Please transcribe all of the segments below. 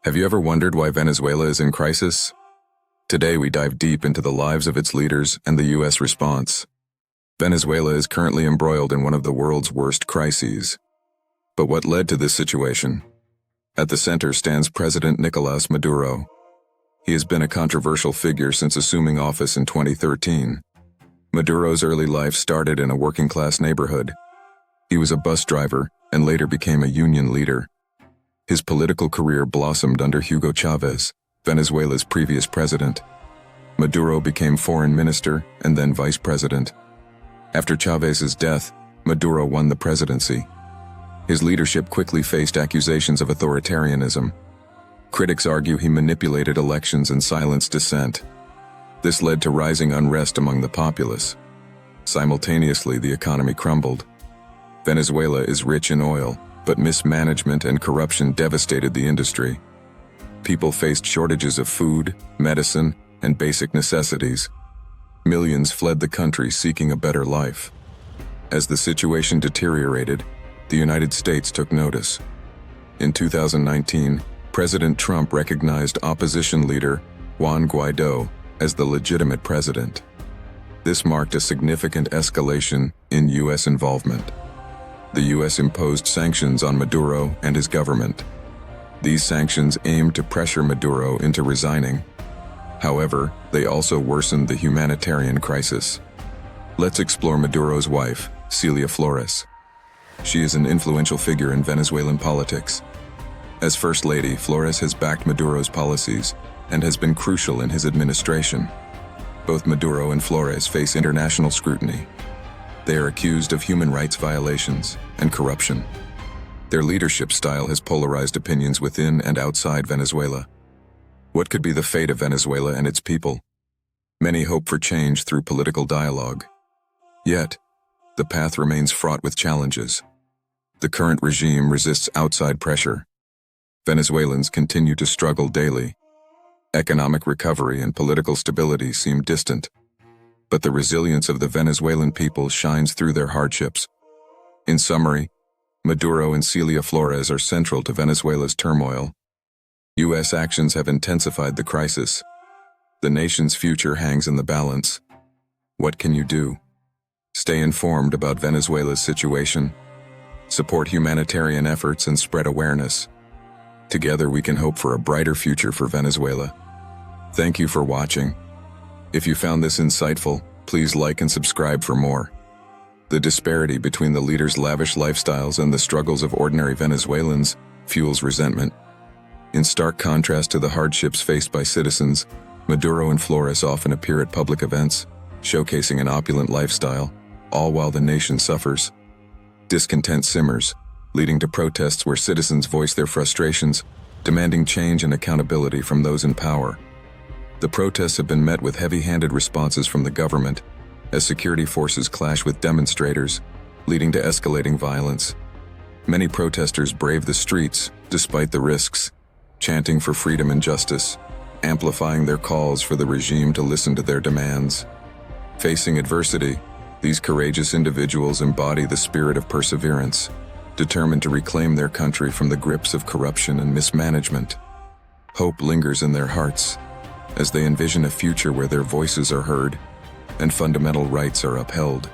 Have you ever wondered why Venezuela is in crisis? Today we dive deep into the lives of its leaders and the U.S. response. Venezuela is currently embroiled in one of the world's worst crises. But what led to this situation? At the center stands President Nicolás Maduro. He has been a controversial figure since assuming office in 2013. Maduro's early life started in a working-class neighborhood. He was a bus driver and later became a union leader. His political career blossomed under Hugo Chavez, Venezuela's previous president. Maduro became foreign minister and then vice president. After Chavez's death, Maduro won the presidency. His leadership quickly faced accusations of authoritarianism. Critics argue he manipulated elections and silenced dissent. This led to rising unrest among the populace. Simultaneously, the economy crumbled. Venezuela is rich in oil, but mismanagement and corruption devastated the industry. People faced shortages of food, medicine, and basic necessities. Millions fled the country seeking a better life. As the situation deteriorated, the United States took notice. In 2019, President Trump recognized opposition leader Juan Guaidó as the legitimate president. This marked a significant escalation in U.S. involvement. The U.S. imposed sanctions on Maduro and his government. These sanctions aimed to pressure Maduro into resigning. However, they also worsened the humanitarian crisis. Let's explore Maduro's wife, Cilia Flores. She is an influential figure in Venezuelan politics. As First Lady, Flores has backed Maduro's policies and has been crucial in his administration. Both Maduro and Flores face international scrutiny. They are accused of human rights violations and corruption. Their leadership style has polarized opinions within and outside Venezuela. What could be the fate of Venezuela and its people? Many hope for change through political dialogue. Yet, the path remains fraught with challenges. The current regime resists outside pressure. Venezuelans continue to struggle daily. Economic recovery and political stability seem distant. But the resilience of the Venezuelan people shines through their hardships. In summary, Maduro and Cilia Flores are central to Venezuela's turmoil. U.S. actions have intensified the crisis. The nation's future hangs in the balance. What can you do? Stay informed about Venezuela's situation. Support humanitarian efforts and spread awareness. Together we can hope for a brighter future for Venezuela. Thank you for watching. If you found this insightful, please like and subscribe for more. The disparity between the leaders' lavish lifestyles and the struggles of ordinary Venezuelans fuels resentment. In stark contrast to the hardships faced by citizens, Maduro and Flores often appear at public events, showcasing an opulent lifestyle, all while the nation suffers. Discontent simmers, leading to protests where citizens voice their frustrations, demanding change and accountability from those in power. The protests have been met with heavy-handed responses from the government, as security forces clash with demonstrators, leading to escalating violence. Many protesters brave the streets, despite the risks, chanting for freedom and justice, amplifying their calls for the regime to listen to their demands. Facing adversity, these courageous individuals embody the spirit of perseverance, determined to reclaim their country from the grips of corruption and mismanagement. Hope lingers in their hearts, as they envision a future where their voices are heard and fundamental rights are upheld.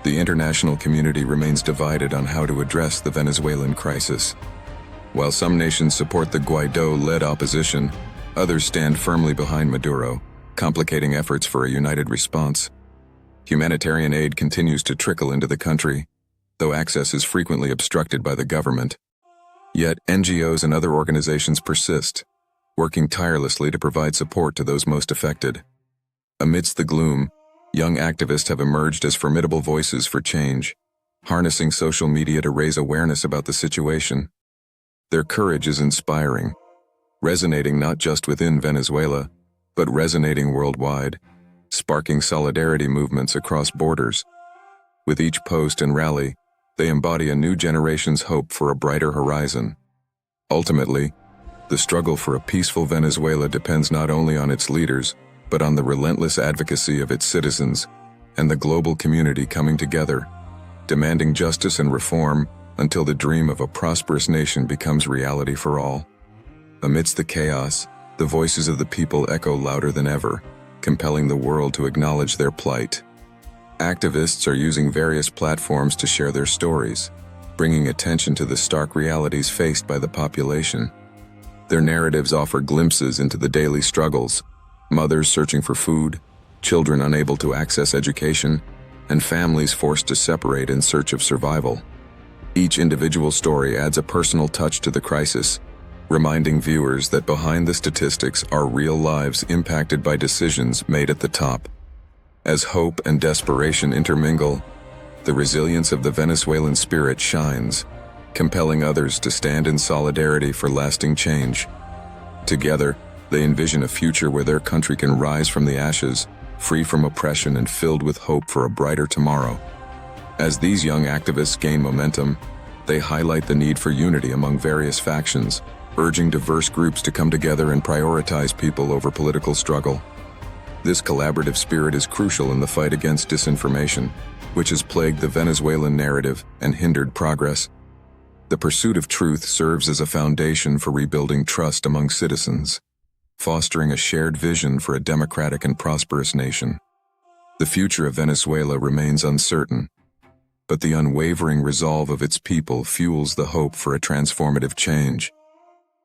The international community remains divided on how to address the Venezuelan crisis. While some nations support the Guaidó-led opposition, others stand firmly behind Maduro, complicating efforts for a united response. Humanitarian aid continues to trickle into the country, though access is frequently obstructed by the government. Yet NGOs and other organizations persist, working tirelessly to provide support to those most affected. Amidst the gloom, young activists have emerged as formidable voices for change, harnessing social media to raise awareness about the situation. Their courage is inspiring, resonating not just within Venezuela, but resonating worldwide, sparking solidarity movements across borders. With each post and rally, they embody a new generation's hope for a brighter horizon. Ultimately, the struggle for a peaceful Venezuela depends not only on its leaders, but on the relentless advocacy of its citizens and the global community coming together, demanding justice and reform until the dream of a prosperous nation becomes reality for all. Amidst the chaos, the voices of the people echo louder than ever, compelling the world to acknowledge their plight. Activists are using various platforms to share their stories, bringing attention to the stark realities faced by the population. Their narratives offer glimpses into the daily struggles: mothers searching for food, children unable to access education, and families forced to separate in search of survival. Each individual story adds a personal touch to the crisis, reminding viewers that behind the statistics are real lives impacted by decisions made at the top. As hope and desperation intermingle, the resilience of the Venezuelan spirit shines, compelling others to stand in solidarity for lasting change. Together, they envision a future where their country can rise from the ashes, free from oppression and filled with hope for a brighter tomorrow. As these young activists gain momentum, they highlight the need for unity among various factions, urging diverse groups to come together and prioritize people over political struggle. This collaborative spirit is crucial in the fight against disinformation, which has plagued the Venezuelan narrative and hindered progress. The pursuit of truth serves as a foundation for rebuilding trust among citizens, fostering a shared vision for a democratic and prosperous nation. The future of Venezuela remains uncertain, but the unwavering resolve of its people fuels the hope for a transformative change.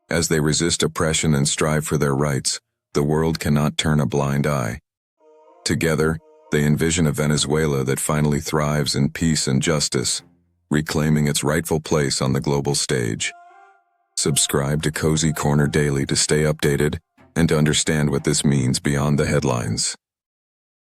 As they resist oppression and strive for their rights, the world cannot turn a blind eye. Together, they envision a Venezuela that finally thrives in peace and justice, reclaiming its rightful place on the global stage. Subscribe to Cozy Corner Daily to stay updated and to understand what this means beyond the headlines.